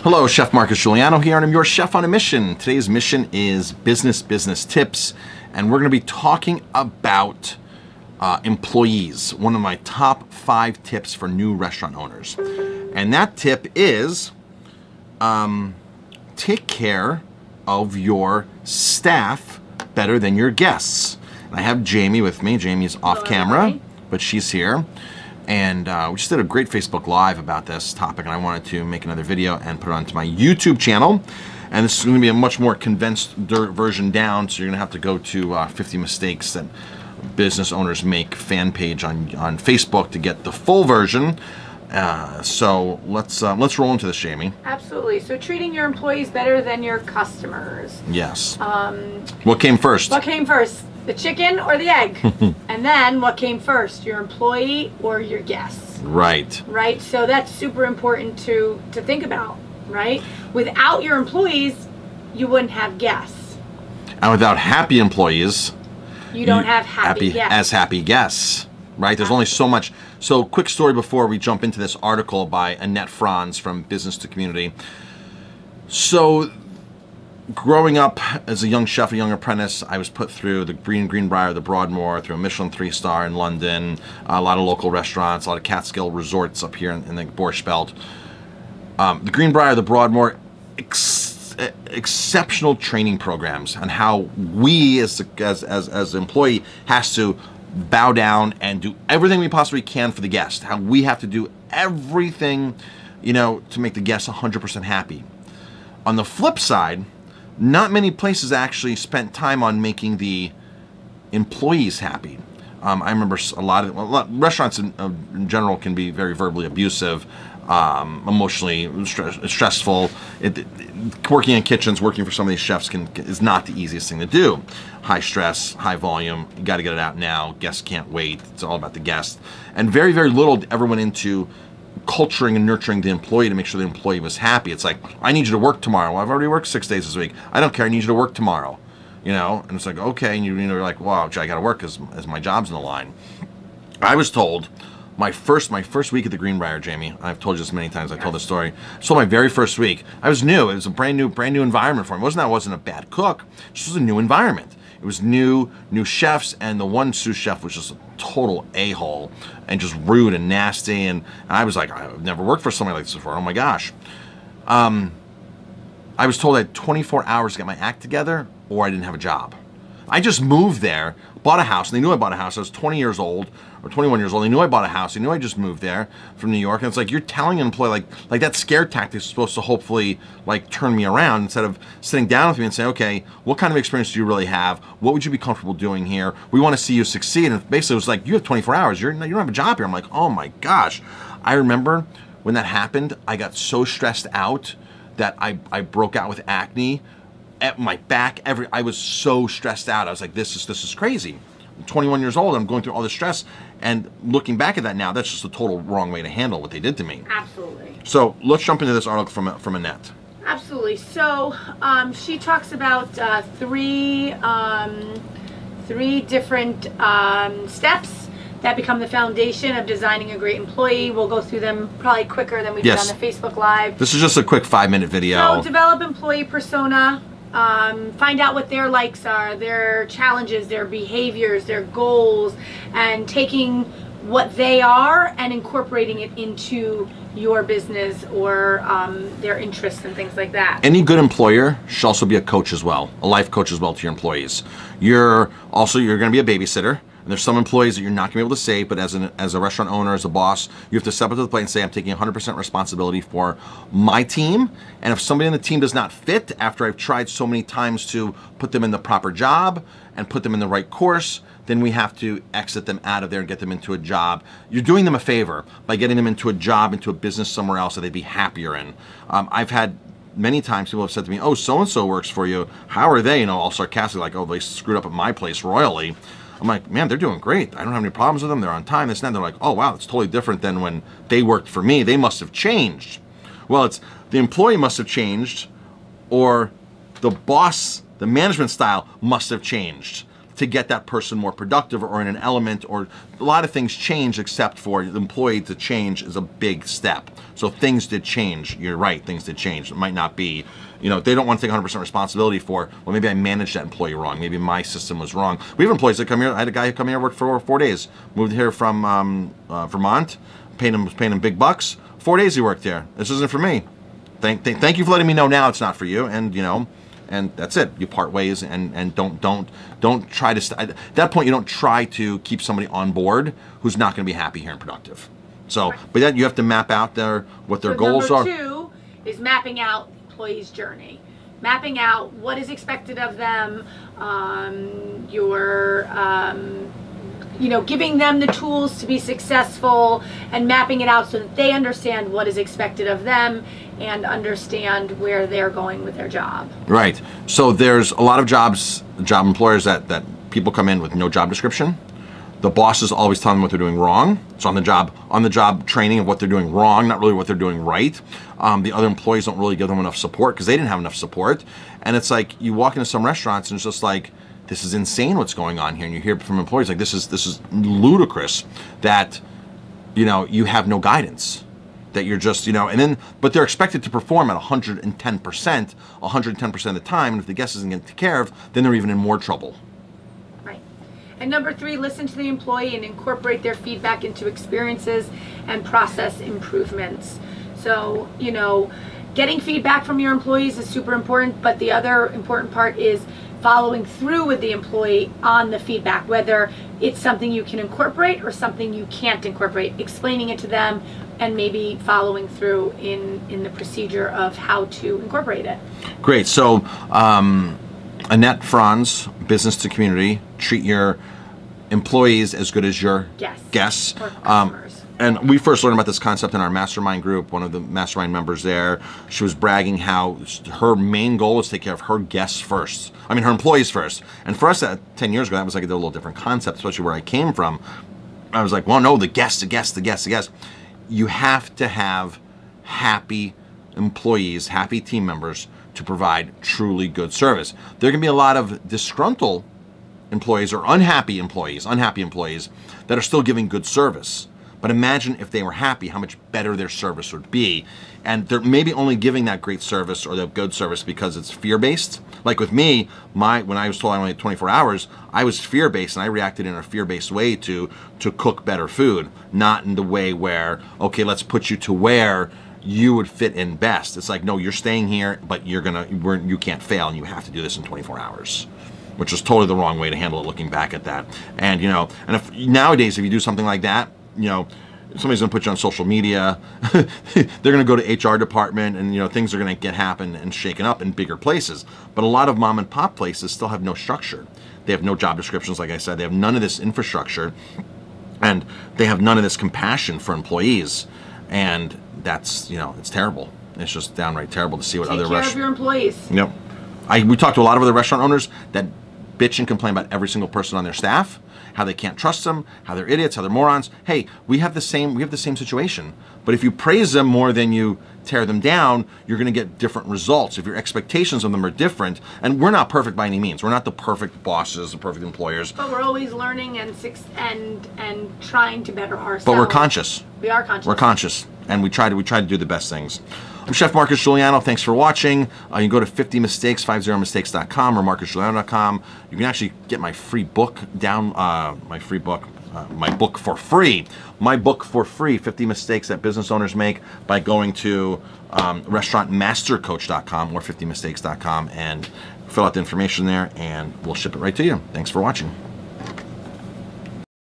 Hello, Chef Marcus Guiliano here, and I'm your chef on a mission. Today's mission is business tips, and we're going to be talking about employees. One of my top 5 tips for new restaurant owners. And that tip is take care of your staff better than your guests. And I have Jamie with me. Jamie's off camera, but she's here. And we just did a great Facebook Live about this topic, and I wanted to make another video and put it onto my YouTube channel. And this is going to be a much more condensed version down, so you're going to have to go to 50 Mistakes That Business Owners Make fan page on Facebook to get the full version. So let's roll into this, Jamie. Absolutely. So treating your employees better than your customers. Yes. What came first? What came first? The chicken or the egg? And then what came first? Your employee or your guests? Right. Right. So that's super important to think about, right? Without your employees, you wouldn't have guests. And without happy employees, you don't have happy guests. Right? There's only so much. So quick story before we jump into this article by Annette Franz from Business to Community. So growing up as a young chef, a young apprentice, I was put through the Greenbrier, the Broadmoor, through a Michelin 3-star in London, a lot of local restaurants, a lot of Catskill resorts up here in the Borscht Belt. The Greenbrier, the Broadmoor, exceptional training programs on how we as an employee has to bow down and do everything we possibly can for the guest. How we have to do everything, to make the guests 100% happy. On the flip side, not many places actually spent time on making the employees happy. I remember a lot of restaurants in general can be very verbally abusive, emotionally stressful. Working in kitchens, working for some of these chefs is not the easiest thing to do. High stress, high volume, you got to get it out now. Guests can't wait. It's all about the guest. And very, very little ever went into culturing and nurturing the employee to make sure the employee was happy. It's like, I need you to work tomorrow. Well, I've already worked 6 days this week. I don't care. I need you to work tomorrow. And it's like, okay. And you're like, wow, I got to work as my job's in the line. I was told my first week at the Greenbrier, Jamie, I've told you this many times, I told this story. So my very first week, I was new. It was a brand new environment for me. I wasn't a bad cook. It just was a new environment. It was new chefs, and the one sous chef was just a total a-hole and just rude and nasty. And I was like, I've never worked for somebody like this before. Oh my gosh. I was told I had 24 hours to get my act together, or I didn't have a job. I just moved there, bought a house, and they knew I bought a house. I was 20 years old or 21 years old. They knew I bought a house. They knew I just moved there from New York. And it's like, you're telling an employee, like that scare tactic is supposed to hopefully turn me around, instead of sitting down with me and saying, okay, what kind of experience do you really have? What would you be comfortable doing here? We want to see you succeed. And basically it was like, you have 24 hours. You don't have a job here. I'm like, oh my gosh. I remember when that happened, I got so stressed out that I broke out with acne at my back. I was so stressed out. I was like, this is crazy. I'm 21 years old. I'm going through all this stress, and looking back at that now, that's just a total wrong way to handle what they did to me. Absolutely. So let's jump into this article from Annette. Absolutely. So she talks about three different steps that become the foundation of designing a great employee. We'll go through them probably quicker than we did on the Facebook Live. This is just a quick 5-minute video. So develop employee persona. Find out what their likes are, their challenges, their behaviors, their goals, and taking what they are and incorporating it into your business or their interests and things like that. Any good employer should also be a coach as well, a life coach as well to your employees. You're going to be a babysitter. And there's some employees that you're not going to be able to save, but as a restaurant owner, as a boss, you have to step up to the plate and say, I'm taking 100% responsibility for my team. And if somebody on the team does not fit after I've tried so many times to put them in the proper job and put them in the right course, then we have to exit them out of there and get them into a job. You're doing them a favor by getting them into a job, into a business somewhere else that they'd be happier in. I've had many times people have said to me, oh, so-and-so works for you. How are they? All sarcastic, like, oh, they screwed up at my place royally. I'm like, man, they're doing great. I don't have any problems with them. They're on time, this and that. They're like, oh, wow, it's totally different than when they worked for me. They must have changed. Well, it's the employee must have changed, or the boss, the management style must have changed. to get that person more productive or in an element, or a lot of things change except for the employee to change is a big step. So things did change. You're right, things did change. It might not be, they don't want to take 100% responsibility for, well, maybe I managed that employee wrong. Maybe my system was wrong. We have employees that come here. I had a guy who come here, worked for 4 days, moved here from Vermont, paying him big bucks. 4 days he worked here. This isn't for me. Thank you for letting me know now it's not for you. And, and that's it. You part ways, and don't try to at that point you don't try to keep somebody on board who's not going to be happy here and productive. So, but then you have to map out what their goals are. Number 2 is mapping out the employee's journey, mapping out what is expected of them. Giving them the tools to be successful and mapping it out so that they understand what is expected of them and understand where they're going with their job. Right. So there's a lot of job employers that people come in with no job description. The bosses always tell them what they're doing wrong. So on the job training of what they're doing wrong, not really what they're doing right. The other employees don't really give them enough support because they didn't have enough support. And it's like you walk into some restaurants and it's just like, this is insane what's going on here. And you hear from employees like, this is ludicrous that, you have no guidance, that you're just, but they're expected to perform at 110%, 110% of the time. And if the guest isn't getting taken care of, then they're even in more trouble. Right. And number 3, listen to the employee and incorporate their feedback into experiences and process improvements. So, getting feedback from your employees is super important, but the other important part is following through with the employee on the feedback, whether it's something you can incorporate or something you can't incorporate, explaining it to them and maybe following through in the procedure of how to incorporate it. Great. So Annette Franz, Business to Community, treat your employees as good as your guests. Or customers. And we first learned about this concept in our mastermind group. One of the mastermind members there, she was bragging how her main goal is to take care of her guests first. I mean, her employees first. And for us, 10 years ago, that was like a little different concept, especially where I came from. I was like, well, no, the guests. You have to have happy employees, happy team members to provide truly good service. There can be a lot of disgruntled employees or unhappy employees that are still giving good service. But imagine if they were happy, how much better their service would be. And they're maybe only giving that great service or that good service because it's fear-based. Like with me, when I was told I only had 24 hours, I was fear-based and I reacted in a fear-based way to cook better food, not in the way where, let's put you to where you would fit in best. It's like, no, you're staying here, but you can't fail and you have to do this in 24 hours. Which is totally the wrong way to handle it looking back at that. And, and if nowadays, if you do something like that, somebody's going to put you on social media. They're going to go to HR department, and things are going to happen and shaken up in bigger places. But a lot of mom and pop places still have no structure. They have no job descriptions, like I said. They have none of this infrastructure, and they have none of this compassion for employees. And that's it's terrible. It's just downright terrible to see what other restaurants. Take care of your employees. Yep. We talked to a lot of other restaurant owners that bitch and complain about every single person on their staff. How they can't trust them, how they're idiots, how they're morons. Hey, we have the same situation. But if you praise them more than you tear them down, you're going to get different results. If your expectations of them are different, and we're not perfect by any means. We're not the perfect bosses, the perfect employers. But we're always learning and trying to better ourselves. But we're conscious. We are conscious. We're conscious, and we try to do the best things. I'm Chef Marcus Guiliano. Thanks for watching. You can go to 50mistakes50mistakes.com or marcusguiliano.com. You can actually get my free book my book for free. My book for free, 50 Mistakes That Business Owners Make, by going to restaurantmastercoach.com or 50mistakes.com and fill out the information there, and we'll ship it right to you. Thanks for watching.